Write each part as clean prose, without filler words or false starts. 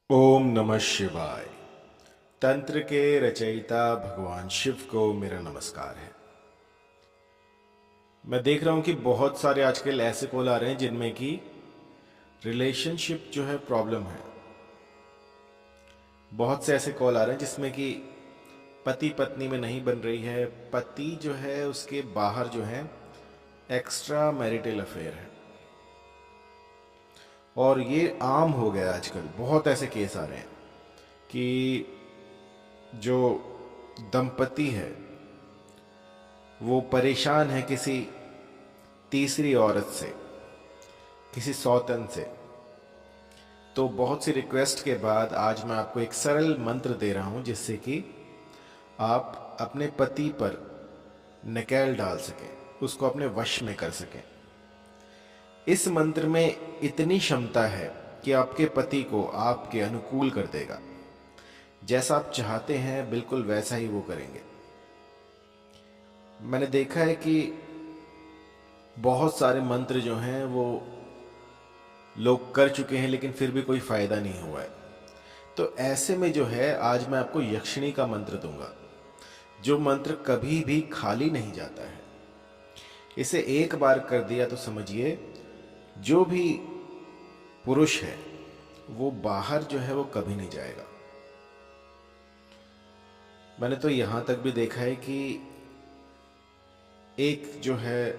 ओम नमः शिवाय। तंत्र के रचयिता भगवान शिव को मेरा नमस्कार है। मैं देख रहा हूं कि बहुत सारे आजकल ऐसे कॉल आ रहे हैं जिनमें कि रिलेशनशिप जो है प्रॉब्लम है। बहुत से ऐसे कॉल आ रहे हैं जिसमें कि पति पत्नी में नहीं बन रही है, पति जो है उसके बाहर जो है एक्स्ट्रा मैरिटल अफेयर है। और ये आम हो गया आजकल, बहुत ऐसे केस आ रहे हैं कि जो दंपति है वो परेशान है किसी तीसरी औरत से, किसी सौतन से। तो बहुत सी रिक्वेस्ट के बाद आज मैं आपको एक सरल मंत्र दे रहा हूं जिससे कि आप अपने पति पर नकेल डाल सकें, उसको अपने वश में कर सकें। इस मंत्र में इतनी क्षमता है कि आपके पति को आपके अनुकूल कर देगा। जैसा आप चाहते हैं बिल्कुल वैसा ही वो करेंगे। मैंने देखा है कि बहुत सारे मंत्र जो हैं वो लोग कर चुके हैं लेकिन फिर भी कोई फायदा नहीं हुआ है। तो ऐसे में जो है आज मैं आपको यक्षिणी का मंत्र दूंगा, जो मंत्र कभी भी खाली नहीं जाता है। इसे एक बार कर दिया तो समझिए जो भी पुरुष है वो बाहर जो है वो कभी नहीं जाएगा। मैंने तो यहां तक भी देखा है कि एक जो है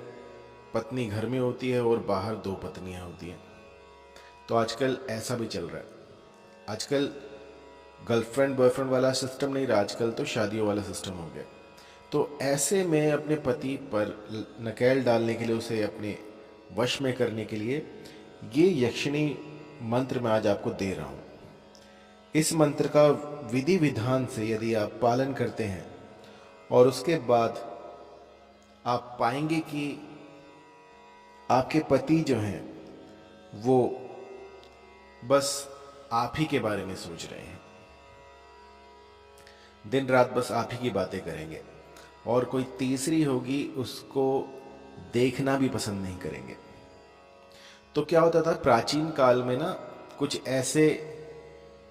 पत्नी घर में होती है और बाहर दो पत्नियां होती हैं। तो आजकल ऐसा भी चल रहा है। आजकल गर्लफ्रेंड बॉयफ्रेंड वाला सिस्टम नहीं रहा, आजकल तो शादियों वाला सिस्टम हो गया। तो ऐसे में अपने पति पर नकेल डालने के लिए, उसे अपने वश में करने के लिए ये यक्षिणी मंत्र मैं आज आपको दे रहा हूं। इस मंत्र का विधि विधान से यदि आप पालन करते हैं और उसके बाद आप पाएंगे कि आपके पति जो हैं वो बस आप ही के बारे में सोच रहे हैं, दिन रात बस आप ही की बातें करेंगे और कोई तीसरी होगी उसको देखना भी पसंद नहीं करेंगे। तो क्या होता था प्राचीन काल में ना, कुछ ऐसे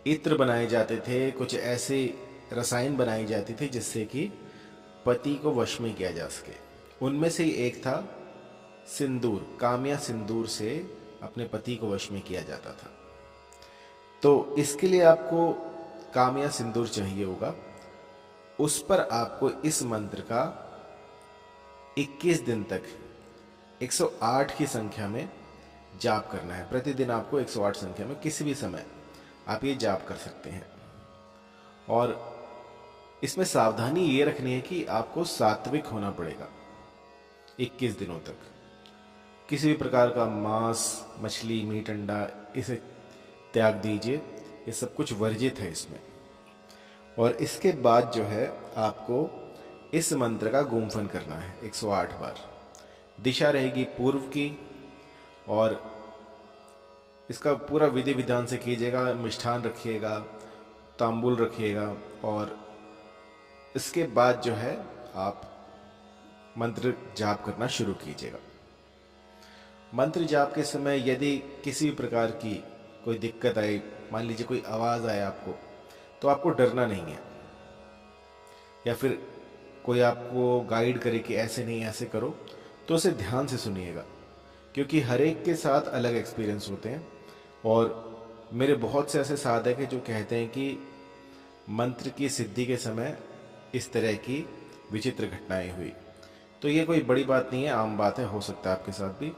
इत्र बनाए जाते थे, कुछ ऐसे रसायन बनाई जाती थी जिससे कि पति को वश में किया जा सके। उनमें से ही एक था सिंदूर। काम्या सिंदूर से अपने पति को वश में किया जाता था। तो इसके लिए आपको काम्या सिंदूर चाहिए होगा। उस पर आपको इस मंत्र का 21 दिन तक 108 की संख्या में जाप करना है। प्रतिदिन आपको 108 संख्या में किसी भी समय आप ये जाप कर सकते हैं। और इसमें सावधानी ये रखनी है कि आपको सात्विक होना पड़ेगा। 21 दिनों तक किसी भी प्रकार का मांस, मछली, मीट, अंडा इसे त्याग दीजिए। ये सब कुछ वर्जित है इसमें। और इसके बाद जो है आपको इस मंत्र का गुम्फन करना है 108 बार। दिशा रहेगी पूर्व की और इसका पूरा विधि विधान से कीजिएगा। मिष्ठान रखिएगा, तांबूल रखिएगा और इसके बाद जो है आप मंत्र जाप करना शुरू कीजिएगा। मंत्र जाप के समय यदि किसी भी प्रकार की कोई दिक्कत आई, मान लीजिए कोई आवाज़ आए आपको, तो आपको डरना नहीं है। या फिर कोई आपको गाइड करे कि ऐसे नहीं ऐसे करो, तो उसे ध्यान से सुनिएगा, क्योंकि हर एक के साथ अलग एक्सपीरियंस होते हैं। और मेरे बहुत से ऐसे साधक हैं जो कहते हैं कि मंत्र की सिद्धि के समय इस तरह की विचित्र घटनाएं हुई। तो ये कोई बड़ी बात नहीं है, आम बात है। हो सकता है आपके साथ भी,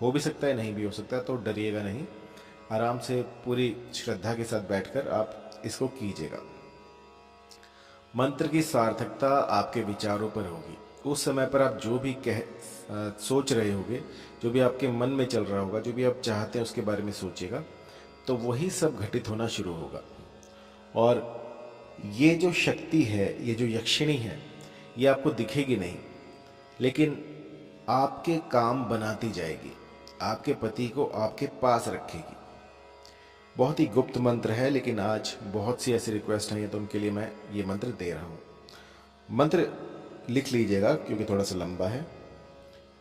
हो भी सकता है, नहीं भी हो सकता। तो डरिएगा नहीं, आराम से पूरी श्रद्धा के साथ बैठकर आप इसको कीजिएगा। मंत्र की सार्थकता आपके विचारों पर होगी। उस समय पर आप जो भी सोच रहे होगे, जो भी आपके मन में चल रहा होगा, जो भी आप चाहते हैं उसके बारे में सोचिएगा, तो वही सब घटित होना शुरू होगा। और ये जो शक्ति है, ये जो यक्षिणी है, ये आपको दिखेगी नहीं, लेकिन आपके काम बनाती जाएगी, आपके पति को आपके पास रखेगी। बहुत ही गुप्त मंत्र है, लेकिन आज बहुत सी ऐसी रिक्वेस्ट हैं तो उनके लिए मैं ये मंत्र दे रहा हूँ। मंत्र लिख लीजिएगा क्योंकि थोड़ा सा लंबा है।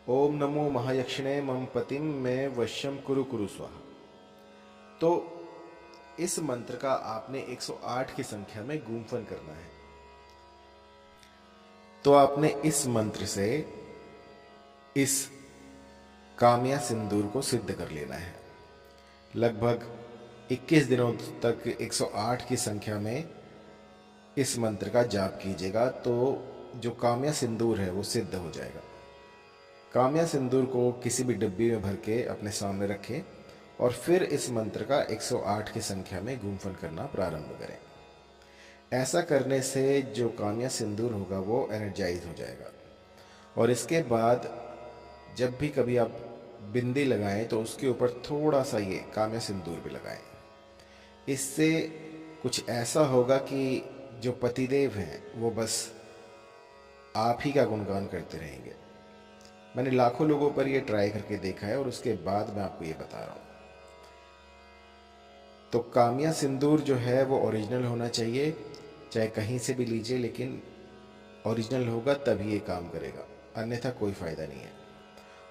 ओम नमो महायक्षिणे मम पतिम में वश्यम कुरु कुरु स्वाहा। तो इस मंत्र का आपने 108 की संख्या में गुम्फन करना है। तो आपने इस मंत्र से इस कामया सिंदूर को सिद्ध कर लेना है। लगभग 21 दिनों तक 108 की संख्या में इस मंत्र का जाप कीजिएगा तो जो कामया सिंदूर है वो सिद्ध हो जाएगा। कामया सिंदूर को किसी भी डिब्बी में भर के अपने सामने रखें और फिर इस मंत्र का 108 की संख्या में गुम्फन करना प्रारंभ करें। ऐसा करने से जो कामया सिंदूर होगा वो एनर्जाइज हो जाएगा। और इसके बाद जब भी कभी आप बिंदी लगाएं तो उसके ऊपर थोड़ा सा ये कामया सिंदूर भी लगाएं। इससे कुछ ऐसा होगा कि जो पतिदेव हैं वो बस आप ही का गुणगान करते रहेंगे। मैंने लाखों लोगों पर ये ट्राई करके देखा है और उसके बाद मैं आपको ये बता रहा हूँ। तो कामया सिंदूर जो है वो ओरिजिनल होना चाहिए, चाहे कहीं से भी लीजिए, लेकिन ओरिजिनल होगा तभी ये काम करेगा, अन्यथा कोई फ़ायदा नहीं है।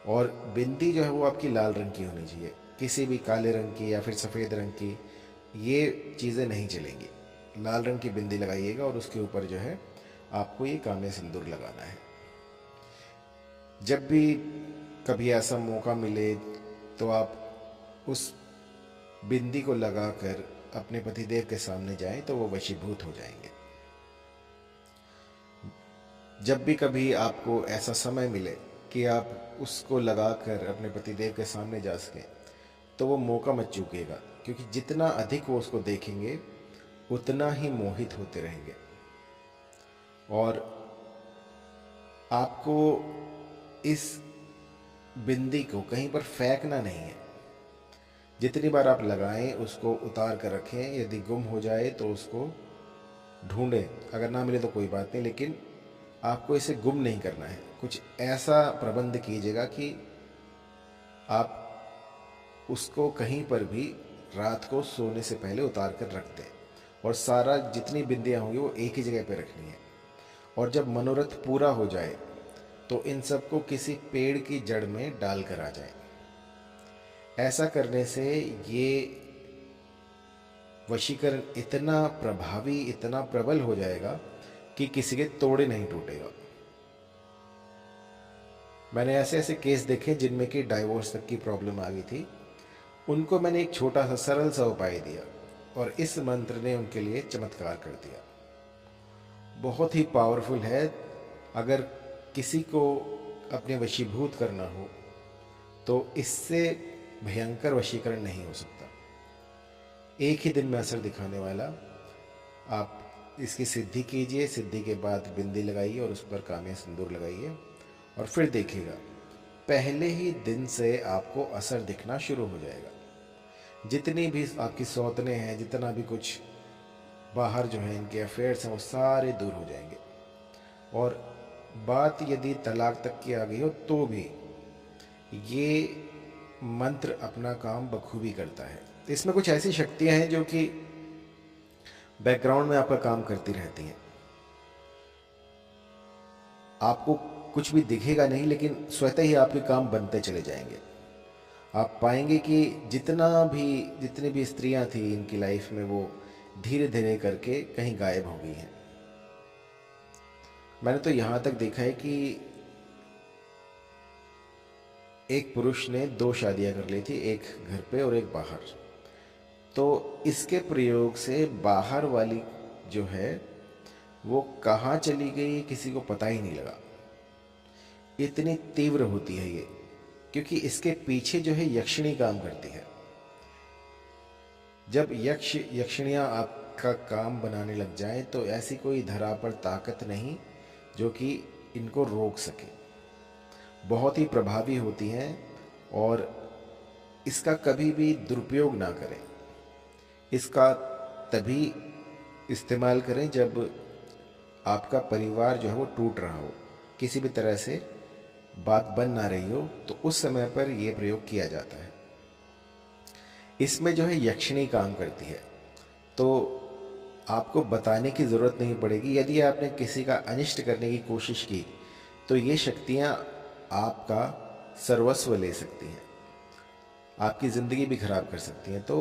और बिंदी जो है वो आपकी लाल रंग की होनी चाहिए, किसी भी काले रंग की या फिर सफ़ेद रंग की ये चीज़ें नहीं चलेंगी। लाल रंग की बिंदी लगाइएगा और उसके ऊपर जो है आपको ये कामया सिंदूर लगाना है। जब भी कभी ऐसा मौका मिले तो आप उस बिंदी को लगाकर अपने पतिदेव के सामने जाएं तो वो वशीभूत हो जाएंगे। जब भी कभी आपको ऐसा समय मिले कि आप उसको लगाकर अपने पतिदेव के सामने जा सकें तो वो मौका मत चूकिएगा, क्योंकि जितना अधिक वो उसको देखेंगे उतना ही मोहित होते रहेंगे। और आपको इस बिंदी को कहीं पर फेंकना नहीं है। जितनी बार आप लगाएं उसको उतार कर रखें, यदि गुम हो जाए तो उसको ढूंढें, अगर ना मिले तो कोई बात नहीं, लेकिन आपको इसे गुम नहीं करना है। कुछ ऐसा प्रबंध कीजिएगा कि आप उसको कहीं पर भी रात को सोने से पहले उतार कर रख दें और सारा जितनी बिंदियाँ होंगी वो एक ही जगह पर रखनी है। और जब मनोरथ पूरा हो जाए तो इन सबको किसी पेड़ की जड़ में डाल कर आ जाए। ऐसा करने से ये वशीकरण इतना प्रभावी, इतना प्रबल हो जाएगा कि किसी के तोड़े नहीं टूटेगा। मैंने ऐसे ऐसे केस देखे जिनमें कि डाइवोर्स तक की प्रॉब्लम आ गई थी। उनको मैंने एक छोटा सा सरल सा उपाय दिया और इस मंत्र ने उनके लिए चमत्कार कर दिया। बहुत ही पावरफुल है। अगर किसी को अपने वशीभूत करना हो तो इससे भयंकर वशीकरण नहीं हो सकता। एक ही दिन में असर दिखाने वाला। आप इसकी सिद्धि कीजिए, सिद्धि के बाद बिंदी लगाइए और उस पर कामया सिंदूर लगाइए और फिर देखिएगा पहले ही दिन से आपको असर दिखना शुरू हो जाएगा। जितनी भी आपकी सौतने हैं, जितना भी कुछ बाहर जो है इनके अफेयर्स हैं वो सारे दूर हो जाएंगे। और बात यदि तलाक तक की आ गई हो तो भी ये मंत्र अपना काम बखूबी करता है। इसमें कुछ ऐसी शक्तियां हैं जो कि बैकग्राउंड में आपका काम करती रहती हैं। आपको कुछ भी दिखेगा नहीं, लेकिन स्वतः ही आपके काम बनते चले जाएंगे। आप पाएंगे कि जितनी भी स्त्रियां थी इनकी लाइफ में वो धीरे धीरे करके कहीं गायब हो गई हैं। मैंने तो यहां तक देखा है कि एक पुरुष ने 2 शादियां कर ली थी, एक घर पे और एक बाहर। तो इसके प्रयोग से बाहर वाली जो है वो कहाँ चली गई किसी को पता ही नहीं लगा। इतनी तीव्र होती है ये, क्योंकि इसके पीछे जो है यक्षिणी काम करती है। जब यक्षिणियाँ आपका काम बनाने लग जाए तो ऐसी कोई धरा पर ताकत नहीं जो कि इनको रोक सके। बहुत ही प्रभावी होती हैं और इसका कभी भी दुरुपयोग ना करें। इसका तभी इस्तेमाल करें जब आपका परिवार जो है वो टूट रहा हो, किसी भी तरह से बात बन ना रही हो, तो उस समय पर यह प्रयोग किया जाता है। इसमें जो है यक्षिणी काम करती है, तो आपको बताने की ज़रूरत नहीं पड़ेगी। यदि आपने किसी का अनिष्ट करने की कोशिश की तो ये शक्तियाँ आपका सर्वस्व ले सकती हैं, आपकी ज़िंदगी भी खराब कर सकती हैं। तो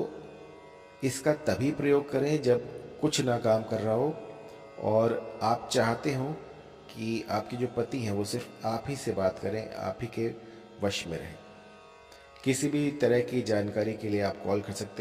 इसका तभी प्रयोग करें जब कुछ ना काम कर रहा हो और आप चाहते हो कि आपके जो पति हैं वो सिर्फ आप ही से बात करें, आप ही के वश में रहें। किसी भी तरह की जानकारी के लिए आप कॉल कर सकते हैं।